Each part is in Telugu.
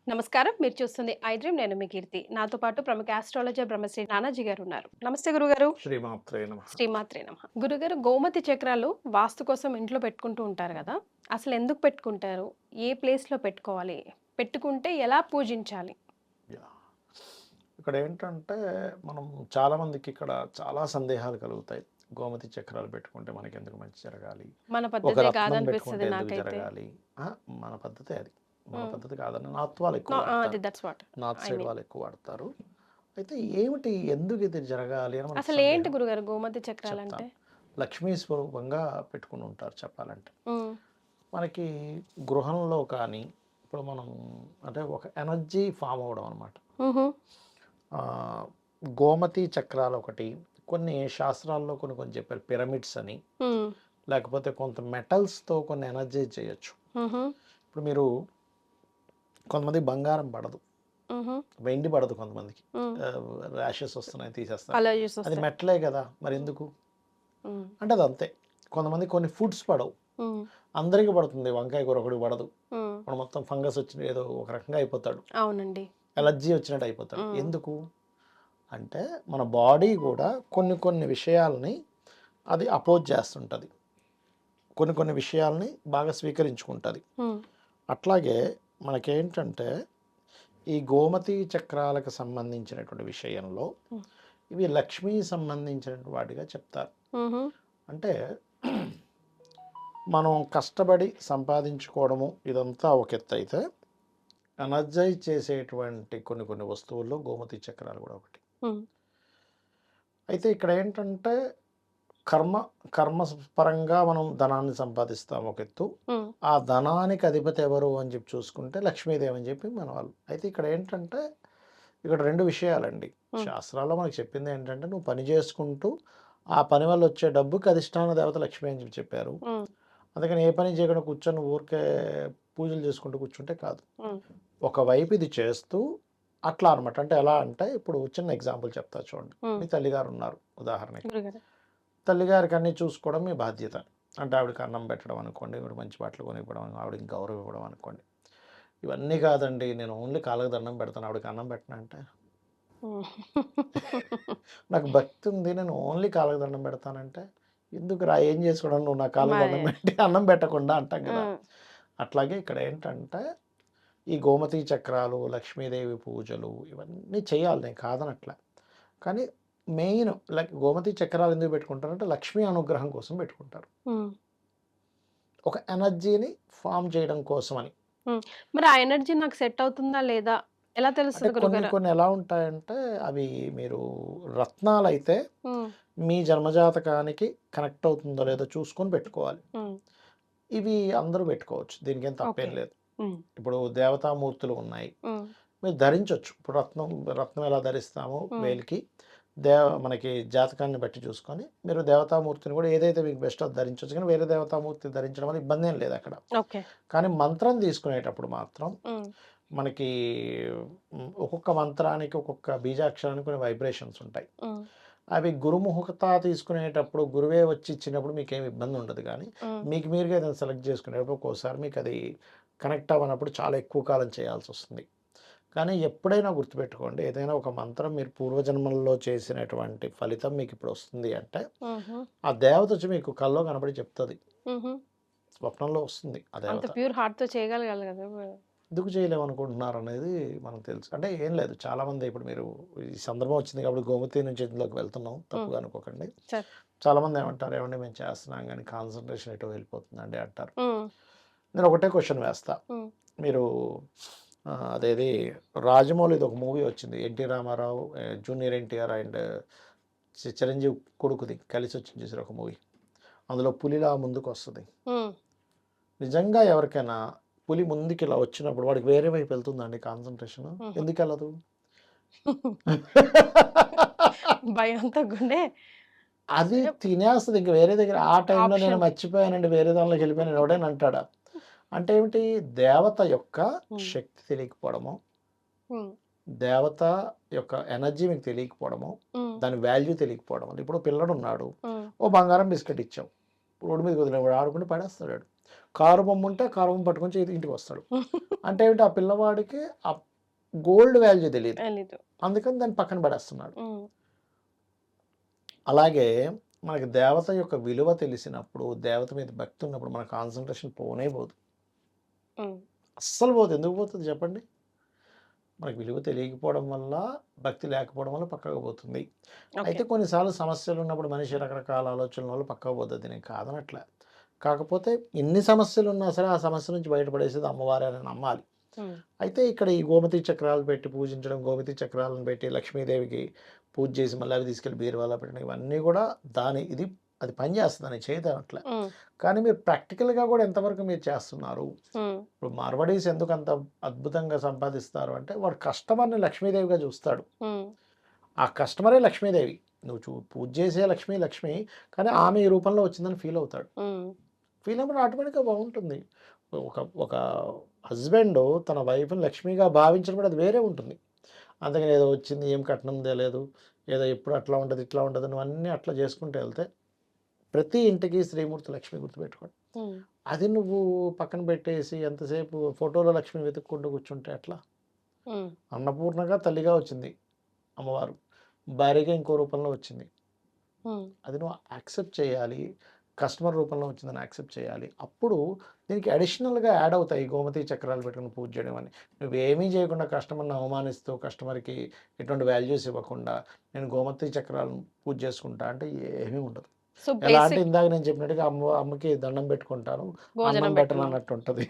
నమస్కారం. మీరు చూస్తుంది ఐ డ్రీమ్. నేను మీ కీర్తి. నాతో పాటు ప్రముఖ ఆస్ట్రాలజర్ బ్రహ్మశ్రీ నానాజీ గారు ఉన్నారు. నమస్తే గురుగారు. శ్రీమాత్రే నమః. శ్రీమాత్రే నమః. గురుగారు, గోమతి చక్రాలు వాస్తు కోసం ఇంట్లో పెట్టుకుంటూ ఉంటారు గదా! అసలు ఎందుకు పెట్టుకుంటారు? ఏ ప్లేస్‌లో పెట్టుకోవాలి? పెట్టుకుంటే ఎలా పూజించాలి? యాహ్! ఇక్కడేంటంటే, మనం చాలామందికి ఇక్కడ చాలా సందేహాలు కలుగుతాయి. గోమతి చక్రాలు పెట్టుకుంటే మనకెందుకు మంచి జరగాలి? మన ఒక పద్ధతే రత్నం పెట్టుకుంటే కాదనిపిస్తది ఎందుకు నాకైతే. జరగాలి? ఆ! మన పద్ధతే అది. మన హ్మ్. పద్ధతి కాదని నార్త్ వాళ్ళు ఎక్కువ అది వాడతారు. That's what north I side mean. వాళ్ళు ఎక్కువ వాడతారు. అయితే ఏమిటి? ఎందుకు ఇది జరగాలి అని మనకు అసలేంటి సందేహం. గురుగారు గోమతి చక్రాలంటే? చెప్తాను. లక్ష్మీ స్వరూపంగా పెట్టుకొని ఉంటారు చెప్పాలంటే. హ్మ్. మనకి గృహంలో కానీ, ఇప్పుడు మనం అంటే ఒక ఎనర్జీ ఫార్మ్ అవ్వడం అనమాట. హుహు. గోమతి చక్రాలు ఒకటి, కొన్ని శాస్త్రాల్లో కొన్ని కొన్ని చెప్పారు పిరమిడ్స్ అని, హ్మ్. లేకపోతే కొంత మెటల్స్తో కొన్ని ఎనర్జీ చేయొచ్చు. హుహు. ఇప్పుడు మీరు కొంతమంది బంగారం పడదు, హుహు. వెండి పడదు కొంతమందికి, హ్మ్. ర్యాషెస్ వస్తున్నాయి తీసేస్తారు. అలర్జీస్ అది వస్తాయి. మెటలే కదా, మరి ఎందుకు హ్మ్. అంటే అది అంతే. కొంతమంది కొన్ని ఫుడ్స్ పడవు, హ్మ్. అందరికీ పడుతుంది. వంకాయ కూర ఒకటి పడదు, హ్మ్. ఇప్పుడు మొత్తం ఫంగస్ వచ్చి ఏదో ఒక రకంగా అయిపోతాడు, అవునండి. ఎలర్జీ వచ్చినట్టు అయిపోతాడు. హ్మ్. ఎందుకు అంటే మన బాడీ కూడా కొన్ని కొన్ని విషయాల్ని అది అపోజ్ చేస్తుంటుంది, కొన్ని కొన్ని విషయాల్ని బాగా స్వీకరించుకుంటుంది. హ్మ్. అట్లాగే మనకేంటంటే ఈ గోమతి చక్రాలకు సంబంధించినటువంటి విషయంలో హ్మ్. ఇవి లక్ష్మీ సంబంధించిన వాటిగా చెప్తారు. హుహు. అంటే మనం కష్టపడి సంపాదించుకోవడము ఇదంతా ఒక ఎత్తు అయితే, ఎనర్జైజ్ చేసేటువంటి కొన్ని కొన్ని వస్తువుల్లో గోమతి చక్రాలు కూడా ఒకటి. హ్మ్. అయితే ఇక్కడ ఏంటంటే కర్మ కర్మ పరంగా మనం ధనాన్ని సంపాదిస్తాం ఒక ఎత్తు. హ్మ్. ఆ ధనానికి అధిపతి ఎవరు అని చెప్పి చూసుకుంటే లక్ష్మీదేవి అని చెప్పి మన వాళ్ళు. అయితే ఇక్కడ ఏంటంటే ఇక్కడ 2 విషయాలండి. హ్మ్. శాస్త్రాల్లో మనకు చెప్పింది ఏంటంటే, నువ్వు పని చేసుకుంటూ ఆ పని వల్ల వచ్చే డబ్బుకి అధిష్టాన దేవత లక్ష్మి అని చెప్పి చెప్పారు. హ్మ్. అందుకని ఏ పని చేయకుండా కూర్చొని ఊరికే పూజలు చేసుకుంటూ కూర్చుంటే కాదు. హ్మ్. ఒకవైపు ఇది చేస్తూ అట్లా అనమాట. అంటే ఎలా అంటే, ఇప్పుడు చిన్న ఎగ్జాంపుల్ చెప్తా చూడండి. హ్మ్. మీ తల్లిగారు ఉన్నారు ఉదాహరణకి. గురుగారు. తల్లిగారికి అన్నీ చూసుకోవడం మీ బాధ్యత. అంటే ఆవిడకి అన్నం పెట్టడం అనుకోండి, ఆవిడ మంచి బట్టలు కొనివ్వడం, ఆవిడకి గౌరవం ఇవ్వడం అనుకోండి. ఇవన్నీ కాదండి, నేను ఓన్లీ కాళ్ళకి దండం పెడతాను, ఆవిడకి అన్నం పెట్టనంటే, హ్మ్. నాకు భక్తి ఉంది, నేను ఓన్లీ కాళ్ళకి దండం పెడతానంటే, ఎందుకురా ఏం చేసుకోవడం, నువ్వు నా కాళ్ళకి మరి దండం పెట్టి అన్నం పెట్టకుండా అంటాం కదా. హ్మ్. అట్లాగే ఇక్కడ ఏంటంటే ఈ గోమతి చక్రాలు, లక్ష్మీదేవి పూజలు ఇవన్నీ చేయాలి, నేను కాదనట్లే. కానీ మెయిన్ గోమతి చక్రాలు ఎందుకు పెట్టుకుంటారంటే లక్ష్మీ అనుగ్రహం కోసం పెట్టుకుంటారు. హ్మ్. ఒక ఎనర్జీని ఫార్మ్ చేయడం కోసమని. హ్మ్. మరి ఆ ఎనర్జీ నాకు సెట్ అవుతుందా లేదా? ఎలా అంటే తెలుస్తది కొన్ని గురుగారు? కొన్ని ఎలా ఉంటాయంటే, అవి మీరు రత్నాలైతే హ్మ్. మీ జన్మజాతకానికి కనెక్ట్ అవుతుందో లేదో చూసుకొని పెట్టుకోవాలి. హ్మ్. ఇవి అందరూ పెట్టుకోవచ్చు, దీనికేం ఓకే. తప్పేం లేదు. హ్మ్. ఇప్పుడు దేవతామూర్తులు ఉన్నాయి, హ్మ్. మీరు ధరించొచ్చు. ఇప్పుడు రత్నం ఎలా ధరిస్తామో హ్మ్. వేలికి, మనకి జాతకాన్ని బట్టి చూసుకొని మీరు దేవతామూర్తిని కూడా ఏదైతే మీకు బెస్టో అది ధరించొచ్చు. కానీ వేరే దేవతామూర్తి ధరించడం వల్ల ఇబ్బందేం లేదక్కడ. ఓకే. కానీ మంత్రం తీసుకునేటప్పుడు మాత్రం హ్మ్. మనకి ఒక్కొక్క మంత్రానికి, ఒక్కొక్క బీజాక్షరానికి కొన్ని వైబ్రేషన్స్ ఉంటాయి. హ్మ్. అవి గురుముఖత తీసుకునేటప్పుడు గురువే వచ్చి ఇచ్చినప్పుడు మీకేమి ఇబ్బంది ఉండదు. కానీ హ్మ్. మీకు మీరుగా ఏదైనా సెలెక్ట్ చేసుకునేటప్పుడు ఒక్కోసారి మీకు అది కనెక్ట్ అవ్వనప్పుడు చాలా ఎక్కువ కాలం చేయాల్సొస్తుంది. కానీ ఎప్పుడైనా గుర్తుపెట్టుకోండి, ఏదైనా ఒక మంత్రం మీరు పూర్వజన్మల్లో చేసినటువంటి ఫలితం మీకిప్పుడు వస్తుంది అంటే, హుహు. ఆ దేవత వచ్చి మీకు కల్లో కనపడి చెప్తది. హుహు. స్వప్నంలో వస్తుంది ఆ అంత దేవత. ప్యూర్ హార్ట్‌తో చేయగలగాలి గదా! ఎందుకు చేయలేమనుకుంటున్నారనేది మనకు తెలుసు. అంటే ఏం లేదు, చాలామంది ఇప్పుడు మీరు ఈ సందర్భం వచ్చింది కాబట్టి గోమతి నుంచి ఇందులోకి వెళ్తున్నాం, హ్మ్. తప్పుగా అనుకోకండి. సరే. చాలామంది ఏమంటారు, "ఏవండీ మేము చేస్తున్నాం గానీ కాన్సంట్రేషన్ ఎటో వెళ్ళిపోతుందండి" అంటారు. హ్మ్. నేను ఒకటే క్వెషన్ వేస్తా. హ్మ్. మీరు అదేది 'రాజమౌళి'ది ఒక మూవీ వచ్చింది. 'NT Ramarao', junior NTR and Chiranjeevi కొడుకుది కలిసి వచ్చింది చూసారా ఒక మూవీ. అందులో పులిలా ముందుకొస్తది. హ్మ్. నిజంగా ఎవరికైనా పులి ముందుకిలా వచ్చినప్పుడు వాడికి వేరే వైపు వెళ్తుందండి కాన్సంట్రేషను? హుహు. ఎందుకెళ్ళదు? భయంతో గుండె అది తినేస్తది ఇంక వేరే దగ్గర. ఆ టైంలో నేను ఆప్షన్. మర్చిపోయానండి, వేరే దానిలోకి వెళ్ళిపోయాను ఎవడైనా అంటాడా? అంటే ఏమిటి? దేవత యొక్క హ్మ్. శక్తి తెలియకపోవడమో, హ్మ్. దేవత యొక్క ఎనర్జీ మీకు తెలియకపోవడమో, హ్మ్. దాని వాల్యూ తెలియకపోవడం వల్ల. ఇప్పుడు పిల్లోడున్నాడు, హ్మ్. ఓ బంగారం బిస్కెట్ ఇచ్చావు, రోడ్డు మీదకి వదిలావు, వాడు ఆడుకుంటూ పడేస్తాడు ఆడు. కారు బొమ్మ ఉంటే కారు బొమ్మ పట్టుకొని ఇంటికి వస్తాడు. అంటే ఏంటి, ఆ పిల్లవాడికి ఆ గోల్డ్ వాల్యూ తెలియదు, తెలీదు. అందుకని దాన్ని పక్కన పడేస్తున్నాడు. అలాగే మనకి దేవత యొక్క విలువ తెలిసినప్పుడు, దేవత మీద భక్తి ఉన్నప్పుడు మన కాన్సన్ట్రేషన్ పోనే పోదు, అస్సలు పోదు. ఎందుకు పోతుంది చెప్పండి? మనకి విలువ తెలియకపోవడం వల్ల, భక్తి లేకపోవడం వల్ల పక్కకు పోతుంది. అయితే కొన్నిసార్లు సమస్యలు ఉన్నప్పుడు మనిషి రకరకాల ఆలోచనల వల్ల పక్కకు పోతుంది, నేను కాదనట్లే. కాకపోతే ఎన్ని సమస్యలు ఉన్నా సరే ఆ సమస్య నుంచి బయటపడేసేది అమ్మవారే అని నమ్మాలి. అయితే ఇక్కడ ఈ గోమతి చక్రాలు పెట్టి పూజించడం, గోమతి చక్రాలను పెట్టి లక్ష్మీదేవికి పూజ చేసి మళ్ళీ అవి తీసుకెళ్ళి బీరువాలో పెట్టడం, ఇవన్నీ కూడా అది పని చేస్తుంది, చేయదు అట్లా. కానీ మీరు ప్రాక్టికల్గా కూడా ఎంతవరకు మీరు చేస్తున్నారు? ఇప్పుడు మార్వడీస్ ఎందుకు అంత అద్భుతంగా సంపాదిస్తారు అంటే, వాడు కస్టమర్ని లక్ష్మీదేవిగా చూస్తాడు. ఆ కస్టమరే లక్ష్మీదేవి. నువ్వు పూజ చేసే లక్ష్మి, కానీ ఆమె ఈ రూపంలో వచ్చిందని ఫీల్ అవుతాడు. ఫీల్ అయినప్పుడు ఆటోమేటిక్గా బాగుంటుంది. ఒక హస్బెండ్ తన వైఫ్ని లక్ష్మిగా భావించినప్పుడు అది వేరే ఉంటుంది. అందుకని ఏదో వచ్చింది, ఏం కట్నం తెలియదు, ఏదో ఎప్పుడు అట్లా ఉంటుంది ఇట్లా ఉంటుంది, నువ్వు అన్నీ అట్లా చేసుకుంటూ వెళ్తే ప్రతి ఇంటికి శ్రీమూర్తి లక్ష్మి గుర్తుపెట్టుకోండి. అది నువ్వు పక్కన పెట్టేసి ఎంతసేపు ఫోటోలో లక్ష్మి వెతుక్కుంటూ కూర్చుంటే అట్లా. అన్నపూర్ణగా తల్లిగా వచ్చింది అమ్మవారు, భార్యగా ఇంకో రూపంలో వచ్చింది. అది నువ్వు యాక్సెప్ట్ చేయాలి. కస్టమర్ రూపంలో వచ్చిందని యాక్సెప్ట్ చేయాలి. అప్పుడు దీనికి అడిషనల్గా యాడ్ అవుతాయి గోమతి చక్రాలు పెట్టుకుని పూజ చేయడం అని. నువ్వేమీ చేయకుండా కస్టమర్ని అవమానిస్తూ, కస్టమర్కి ఎటువంటి వాల్యూస్ ఇవ్వకుండా నేను గోమతి చక్రాలను పూజ చేసుకుంటా అంటే ఏమీ ఉండదు. ఎలా అంటే ఇందాక నేను చెప్పినట్టుగా అమ్మకి దండం పెట్టుకుంటాను, అన్నం పెట్టను అన్నట్టు ఉంటుంది.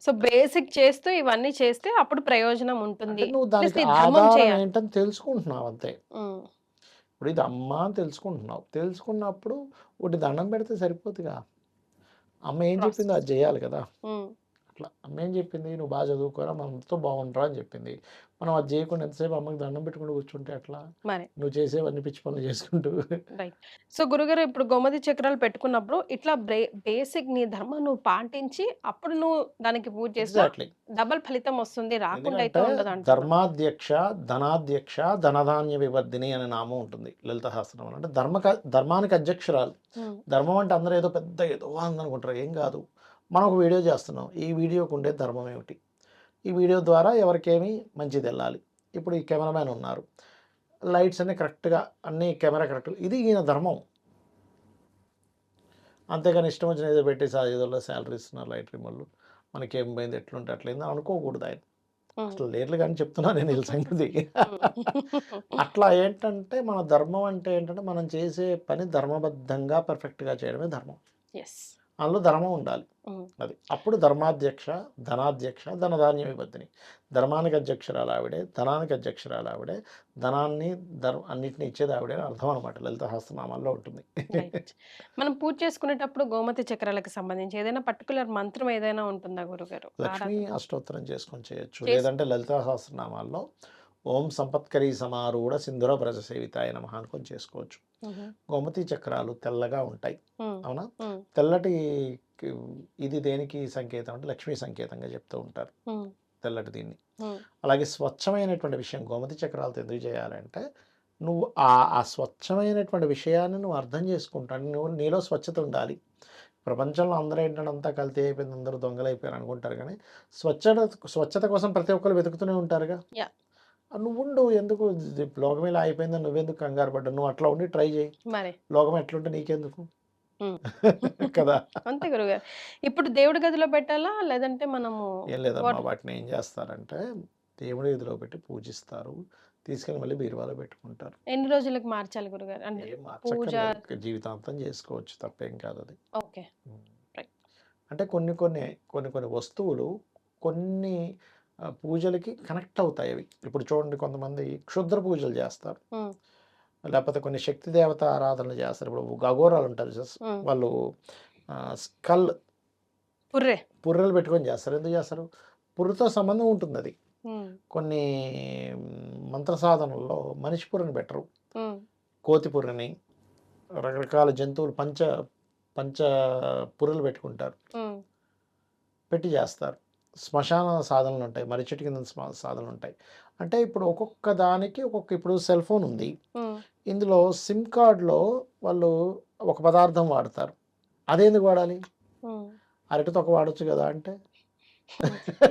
సో బేసిక్ చేస్తూ ఇవన్నీ చేస్తే అప్పుడు ప్రయోజనం ఉంటుంది. నువ్వు దానికి ఆధారం ఏంటని తెలుసుకుంటున్నావు అంతే. ఇప్పుడు ఇది అమ్మ అని తెలుసుకుంటున్నావు, తెలుసుకున్నప్పుడు ఒకటి దండం పెడితే సరిపోతుందిగా. అమ్మ ఏం చెప్పిందో అది చేయాలి కదా. అట్లా అమ్మ ఏం చెప్పింది, నువ్వు బాగా చదువుకోరా, మనతో బాగుంటారా అని చెప్పింది. మనం అది చేయకుండా ఎంతసేపు అమ్మకి దండం పెట్టుకుంటూ కూర్చుంటే అట్లా నువ్వు చేసేవన్నీ పిచ్చి పనులు చేసుకుంటూ. సో గురుగారు, ఇప్పుడు గోమతి చక్రాలు పెట్టుకున్నప్పుడు ఇట్లా బేసిక్ నీ ధర్మం నువ్వు పాటించి అప్పుడు నువ్వు దానికి పూజ చేస్తే డబల్ ఫలితం వస్తుంది, రాకుండా అయితే ఉండదు అంట. ధర్మాధ్యక్ష, ధనాధ్యక్ష, ధనధాన్య వివర్ధిని అనే నామం ఉంటుంది లలిత సహస్రనామం. అంటే ధర్మానికి అధ్యక్షురాలు. ధర్మం అంటే అందరూ ఏదో పెద్ద ఏదో అనుకుంటారు, ఏం కాదు. మనం ఒక వీడియో చేస్తున్నాం, ఈ వీడియోకి ఉండే ధర్మం ఏమిటి, ఈ వీడియో ద్వారా ఎవరికేమి మంచిది వెళ్ళాలి. ఇప్పుడు ఈ కెమెరామ్యాన్ ఉన్నారు, లైట్స్ అన్నీ కరెక్ట్గా, అన్నీ కెమెరా కరెక్ట్, ఇది ఈయన ధర్మం. అంతేగాని ఇష్టం వచ్చిన ఏదో పెట్టేసి ఏదో శాలరీ ఇస్తున్నారు లైట్ రిమోళ్ళు, మనకేం పోయింది ఎట్లుంటే అట్లయింది అనుకోకూడదు. ఆయన అసలు లేట్లు కానీ చెప్తున్నా నేను ఈ సంగతి. అట్లా ఏంటంటే మన ధర్మం అంటే ఏంటంటే మనం చేసే పని ధర్మబద్ధంగా పర్ఫెక్ట్గా చేయడమే ధర్మం. అందులో ధర్మం ఉండాలి. అది అప్పుడు ధర్మాధ్యక్ష, ధనాధ్యక్ష, ధనధాన్య విభర్ధిని. ధర్మానికి అధ్యక్షురాలు ఆవిడే, ధనానికి అధ్యక్షురాలు ఆవిడే, ధనాన్ని అన్నింటినీ ఇచ్చేది ఆవిడే అర్థం అనమాట. లలిత సహస్రనామాల్లో ఉంటుంది. మనం పూజ చేసుకునేటప్పుడు గోమతి చక్రాలకు సంబంధించి ఏదైనా పర్టికులర్ మంత్రం ఏదైనా ఉంటుందా గురుగారు? లక్ష్మీ అష్టోత్తరం చేసుకొని చేయొచ్చు, లేదంటే లలిత సహస్రనామాల్లో ఓం సంపత్కరీ సమారూఢ సింధుర వ్రజ సేవితాయ నమః అనుకొని చేసుకోవచ్చు. గోమతి చక్రాలు తెల్లగా ఉంటాయి, అవునా? తెల్లటి ఇది దేనికి సంకేతం అంటే లక్ష్మీ సంకేతంగా చెప్తూ ఉంటారు తెల్లటి దీన్ని. అలాగే స్వచ్ఛమైనటువంటి విషయం గోమతి చక్రాలతో ఎందుకు చేయాలంటే, నువ్వు ఆ స్వచ్ఛమైనటువంటి విషయాన్ని నువ్వు అర్థం చేసుకుంటాను, నీలో స్వచ్ఛత ఉండాలి. ప్రపంచంలో అందరూ ఏంటంటే అంతా కల్తీ అయిపోయింది, అందరూ దొంగలు అయిపోయారు అనుకుంటారు, కానీ స్వచ్ఛత కోసం ప్రతి ఒక్కరు వెతుకుతూనే ఉంటారుగా. నువ్వు ఎందుకు లోకం ఇలా అయిపోయిందని నువ్వెందుకు కంగారు పడ్డావు? నువ్వు అట్లా ఉండి ట్రై చేయి, లోకం ఎట్లుంటే నీకెందుకు కదా. అంతే గురుగారు. ఇప్పుడు దేవుడి గదిలో పెట్టాలా లేదంటే మనము? ఏం లేదమ్మా, వాటిని ఏం చేస్తారంటే దేవుడి గదిలో పెట్టి పూజిస్తారు, తీసుకెళ్ళి మళ్ళీ బీరువాలో పెట్టుకుంటారు. ఎన్ని రోజులకు మార్చాలి గురుగారు? అంటే జీవితాంతం చేసుకోవచ్చు, తప్పేం కాదు అది. ఓకే. అంటే కొన్ని వస్తువులు కొన్ని పూజలకి కనెక్ట్ అవుతాయి అవి. ఇప్పుడు చూడండి, కొంతమంది క్షుద్ర పూజలు చేస్తారు, లేకపోతే కొన్ని శక్తి దేవత ఆరాధనలు చేస్తారు. ఇప్పుడు అఘోరాలు ఉంటారు, వాళ్ళు స్కల్ పుర్రెలు పెట్టుకొని చేస్తారు. ఎందుకు చేస్తారు? పుర్రెతో సంబంధం ఉంటుంది అది. కొన్ని మంత్ర సాధనల్లో మనిషి పుర్రెని పెట్టరు, కోతి పుర్రెని, రకరకాల జంతువులు పంచ పుర్రెలు పెట్టుకుంటారు, పెట్టి చేస్తారు. శ్మశాన సాధనలు ఉంటాయి, మర్రి చెట్టు కింద సాధనలు ఉంటాయి. అంటే ఇప్పుడు ఒక్కొక్క దానికి ఇప్పుడు సెల్ ఫోన్ ఉంది, ఇందులో సిమ్ కార్డ్లో వాళ్ళు ఒక పదార్థం వాడతారు, అదేందుకు వాడాలి? అరటి తొక్క వాడొచ్చు కదా అంటే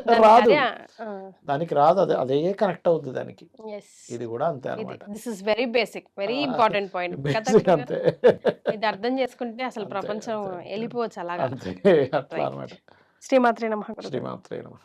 దానికి రాదు. అదే దానికి రాదు. అదే కనెక్ట్ అవుద్ది దానికి. ఎస్ ఇది కూడా అంతే ఇది అనమాట. This is very basic, very important point కదా బేసిక్ గురుగారు? అంతే. ఇది అర్థం చేసుకుంటే అసలు అంతే. ప్రపంచం అంతే. అంతే. వెళ్ళిపోవచ్చు అలాగా. అంతే. అట్లా రైట్. అనమాట. శ్రీమాత్రే నమః గురుగారు. శ్రీమాత్రే నమః.